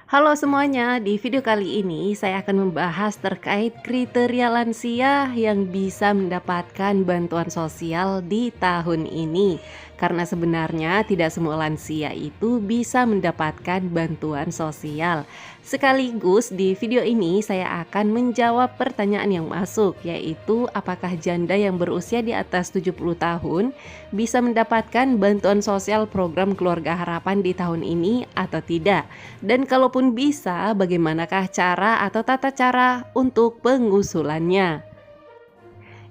Halo semuanya, di video kali ini saya akan membahas terkait kriteria lansia yang bisa mendapatkan bantuan sosial di tahun ini. Karena sebenarnya tidak semua lansia itu bisa mendapatkan bantuan sosial. Sekaligus di video ini saya akan menjawab pertanyaan yang masuk, yaitu apakah janda yang berusia di atas 70 tahun bisa mendapatkan bantuan sosial program Keluarga Harapan di tahun ini atau tidak. Dan kalaupun bisa, bagaimanakah cara atau tata cara untuk pengusulannya?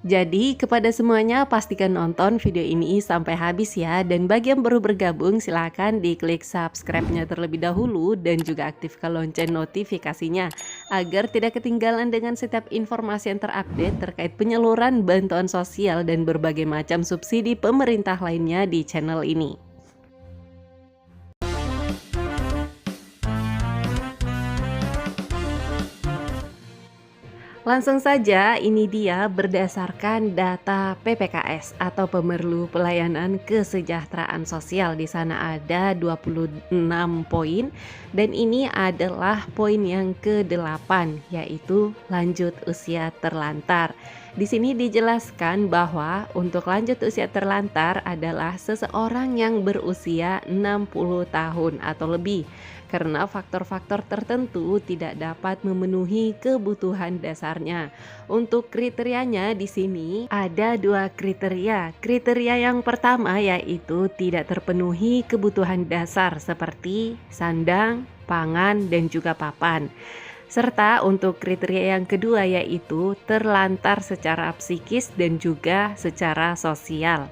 Jadi kepada semuanya pastikan nonton video ini sampai habis ya. Dan bagi yang baru bergabung silahkan diklik subscribe-nya terlebih dahulu dan juga aktifkan lonceng notifikasinya agar tidak ketinggalan dengan setiap informasi yang terupdate terkait penyaluran bantuan sosial dan berbagai macam subsidi pemerintah lainnya di channel ini. Langsung saja, ini dia berdasarkan data PPKS atau Pemerlu Pelayanan Kesejahteraan Sosial. Di sana ada 26 poin dan ini adalah poin yang ke-8, yaitu lanjut usia terlantar. Di sini dijelaskan bahwa untuk lanjut usia terlantar adalah seseorang yang berusia 60 tahun atau lebih karena faktor-faktor tertentu tidak dapat memenuhi kebutuhan dasarnya. Untuk kriterianya di sini ada 2 kriteria. Kriteria yang pertama yaitu tidak terpenuhi kebutuhan dasar seperti sandang, pangan, dan juga papan. Serta untuk kriteria yang kedua yaitu terlantar secara psikis dan juga secara sosial.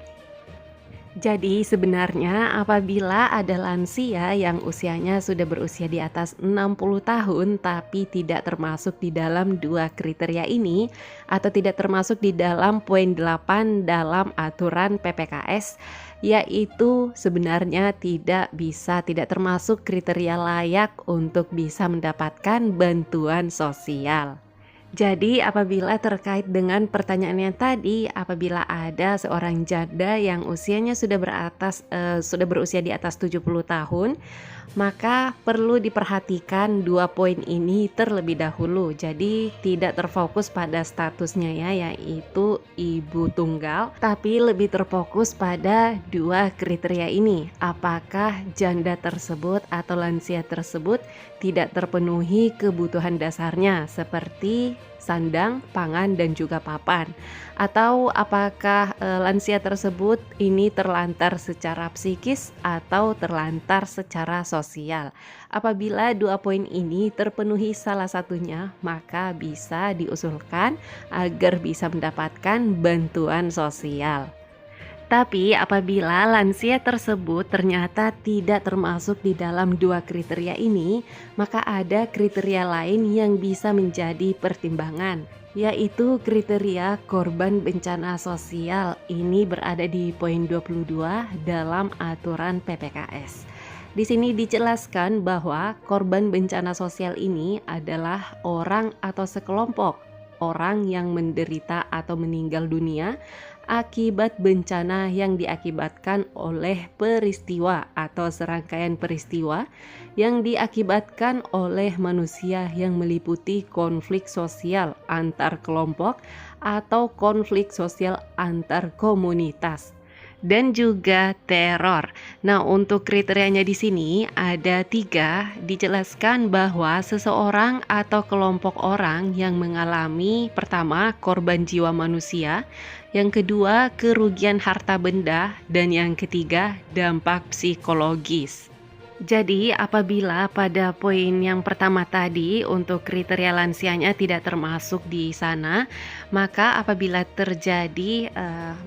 Jadi sebenarnya apabila ada lansia yang usianya sudah berusia di atas 60 tahun tapi tidak termasuk di dalam 2 kriteria ini atau tidak termasuk di dalam poin 8 dalam aturan PPKS, yaitu sebenarnya tidak termasuk kriteria layak untuk bisa mendapatkan bantuan sosial. Jadi apabila terkait dengan pertanyaan yang tadi, apabila ada seorang janda yang usianya sudah berusia di atas 70 tahun, maka perlu diperhatikan 2 poin ini terlebih dahulu. Jadi tidak terfokus pada statusnya ya, yaitu ibu tunggal, tapi lebih terfokus pada 2 kriteria ini. Apakah janda tersebut atau lansia tersebut tidak terpenuhi kebutuhan dasarnya seperti sandang, pangan, dan juga papan, atau apakah lansia tersebut ini terlantar secara psikis atau terlantar secara sosial. Apabila 2 poin ini terpenuhi salah satunya, maka bisa diusulkan agar bisa mendapatkan bantuan sosial. Tapi apabila lansia tersebut ternyata tidak termasuk di dalam 2 kriteria ini, maka ada kriteria lain yang bisa menjadi pertimbangan, yaitu kriteria korban bencana sosial. Ini berada di poin 22 dalam aturan PPKS. Di sini dijelaskan bahwa korban bencana sosial ini adalah orang atau sekelompok orang yang menderita atau meninggal dunia akibat bencana yang diakibatkan oleh peristiwa atau serangkaian peristiwa yang diakibatkan oleh manusia yang meliputi konflik sosial antar kelompok atau konflik sosial antar komunitas dan juga teror. Nah, untuk kriterianya di sini ada 3. Dijelaskan bahwa seseorang atau kelompok orang yang mengalami pertama korban jiwa manusia, yang kedua kerugian harta benda, dan yang ketiga dampak psikologis. Jadi apabila pada poin yang pertama tadi untuk kriteria lansianya tidak termasuk di sana, maka apabila terjadi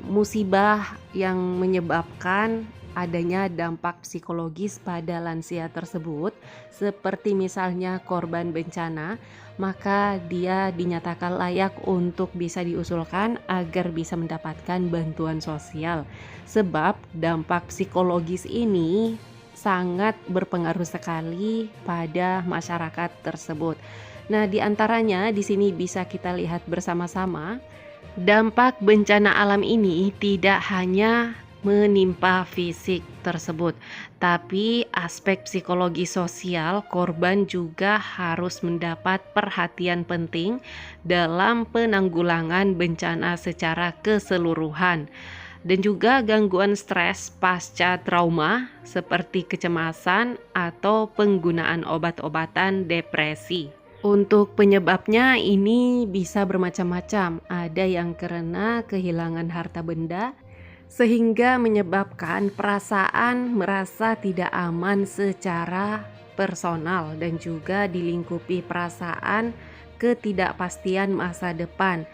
musibah yang menyebabkan adanya dampak psikologis pada lansia tersebut, seperti misalnya korban bencana, maka dia dinyatakan layak untuk bisa diusulkan agar bisa mendapatkan bantuan sosial. Sebab dampak psikologis ini sangat berpengaruh sekali pada masyarakat tersebut. Nah, di antaranya di sini bisa kita lihat bersama-sama, dampak bencana alam ini tidak hanya menimpa fisik tersebut. Tapi aspek psikologi sosial korban juga harus mendapat perhatian penting dalam penanggulangan bencana secara keseluruhan. Dan juga gangguan stres pasca trauma seperti kecemasan atau penggunaan obat-obatan depresi. Untuk penyebabnya ini bisa bermacam-macam. Ada yang karena kehilangan harta benda sehingga menyebabkan perasaan merasa tidak aman secara personal dan juga dilingkupi perasaan ketidakpastian masa depan.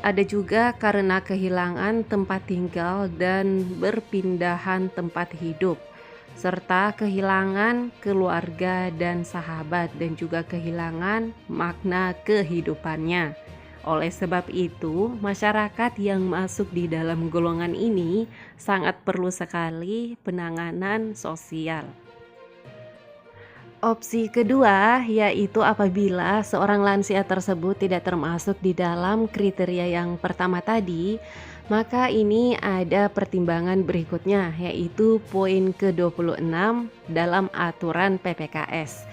Ada juga karena kehilangan tempat tinggal dan berpindahan tempat hidup, serta kehilangan keluarga dan sahabat dan juga kehilangan makna kehidupannya. Oleh sebab itu, masyarakat yang masuk di dalam golongan ini sangat perlu sekali penanganan sosial. Opsi kedua yaitu apabila seorang lansia tersebut tidak termasuk di dalam kriteria yang pertama tadi, maka ini ada pertimbangan berikutnya yaitu poin ke-26 dalam aturan PPKS.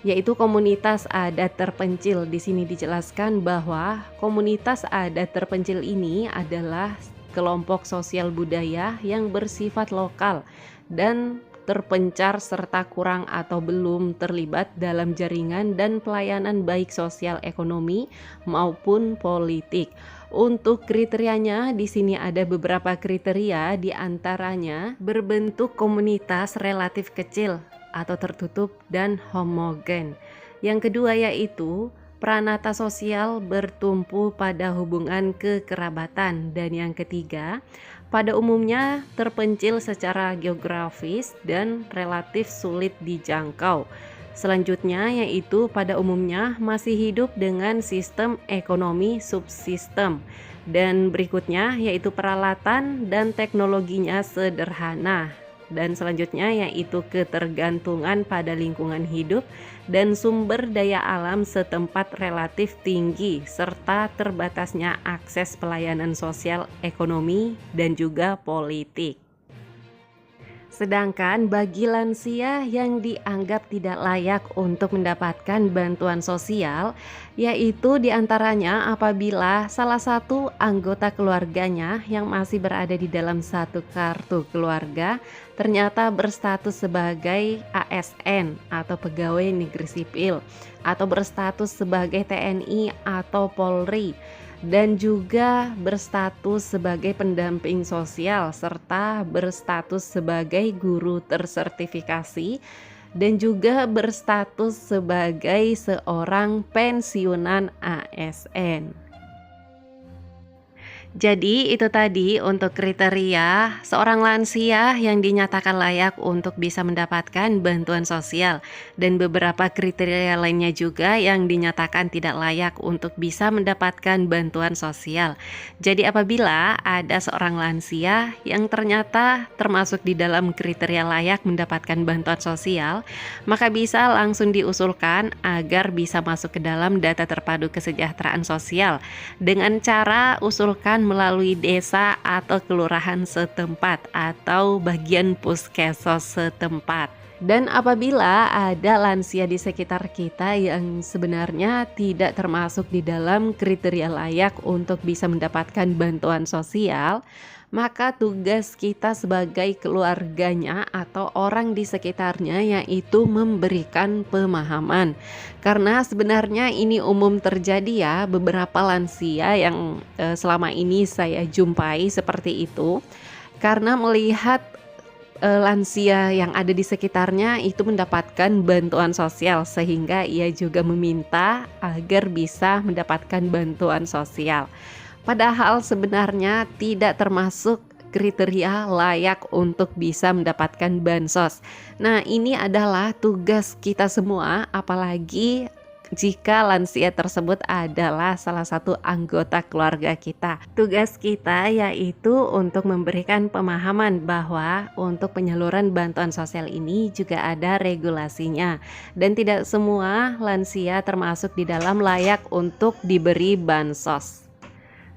Yaitu komunitas adat terpencil. Di sini dijelaskan bahwa komunitas adat terpencil ini adalah kelompok sosial budaya yang bersifat lokal dan terpencar serta kurang atau belum terlibat dalam jaringan dan pelayanan baik sosial ekonomi maupun politik. Untuk kriterianya di sini ada beberapa kriteria, di antaranya berbentuk komunitas relatif kecil atau tertutup dan homogen. Yang kedua yaitu pranata sosial bertumpu pada hubungan kekerabatan, dan yang ketiga pada umumnya terpencil secara geografis dan relatif sulit dijangkau. Selanjutnya yaitu pada umumnya masih hidup dengan sistem ekonomi subsistem, dan berikutnya yaitu peralatan dan teknologinya sederhana. Dan selanjutnya yaitu ketergantungan pada lingkungan hidup dan sumber daya alam setempat relatif tinggi, serta terbatasnya akses pelayanan sosial, ekonomi, dan juga politik. Sedangkan bagi lansia yang dianggap tidak layak untuk mendapatkan bantuan sosial, yaitu diantaranya apabila salah satu anggota keluarganya yang masih berada di dalam satu kartu keluarga ternyata berstatus sebagai ASN atau pegawai negeri sipil, atau berstatus sebagai TNI atau Polri, dan juga berstatus sebagai pendamping sosial serta berstatus sebagai guru tersertifikasi, dan juga berstatus sebagai seorang pensiunan ASN. Jadi itu tadi untuk kriteria seorang lansia yang dinyatakan layak untuk bisa mendapatkan bantuan sosial, dan beberapa kriteria lainnya juga yang dinyatakan tidak layak untuk bisa mendapatkan bantuan sosial. Jadi apabila ada seorang lansia yang ternyata termasuk di dalam kriteria layak mendapatkan bantuan sosial, maka bisa langsung diusulkan agar bisa masuk ke dalam data terpadu kesejahteraan sosial dengan cara usulkan melalui desa atau kelurahan setempat atau bagian puskesmas setempat. Dan apabila ada lansia di sekitar kita yang sebenarnya tidak termasuk di dalam kriteria layak untuk bisa mendapatkan bantuan sosial, maka tugas kita sebagai keluarganya atau orang di sekitarnya yaitu memberikan pemahaman. Karena sebenarnya ini umum terjadi ya, beberapa lansia yang selama ini saya jumpai seperti itu, karena melihat lansia yang ada di sekitarnya itu mendapatkan bantuan sosial, sehingga ia juga meminta agar bisa mendapatkan bantuan sosial. Padahal sebenarnya tidak termasuk kriteria layak untuk bisa mendapatkan bansos. Nah, ini adalah tugas kita semua, apalagi jika lansia tersebut adalah salah satu anggota keluarga kita. Tugas kita yaitu untuk memberikan pemahaman bahwa untuk penyaluran bantuan sosial ini juga ada regulasinya, dan tidak semua lansia termasuk di dalam layak untuk diberi bansos.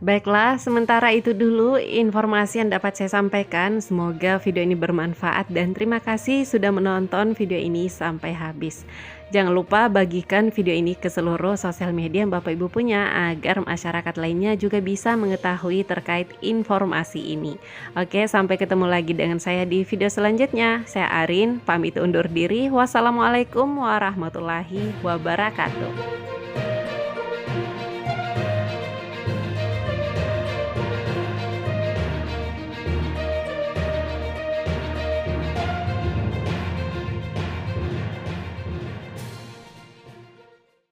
Baiklah, sementara itu dulu informasi yang dapat saya sampaikan. Semoga video ini bermanfaat dan terima kasih sudah menonton video ini sampai habis. Jangan lupa bagikan video ini ke seluruh sosial media yang Bapak Ibu punya agar masyarakat lainnya juga bisa mengetahui terkait informasi ini. Oke, sampai ketemu lagi dengan saya di video selanjutnya. Saya Arin, pamit undur diri. Wassalamualaikum warahmatullahi wabarakatuh.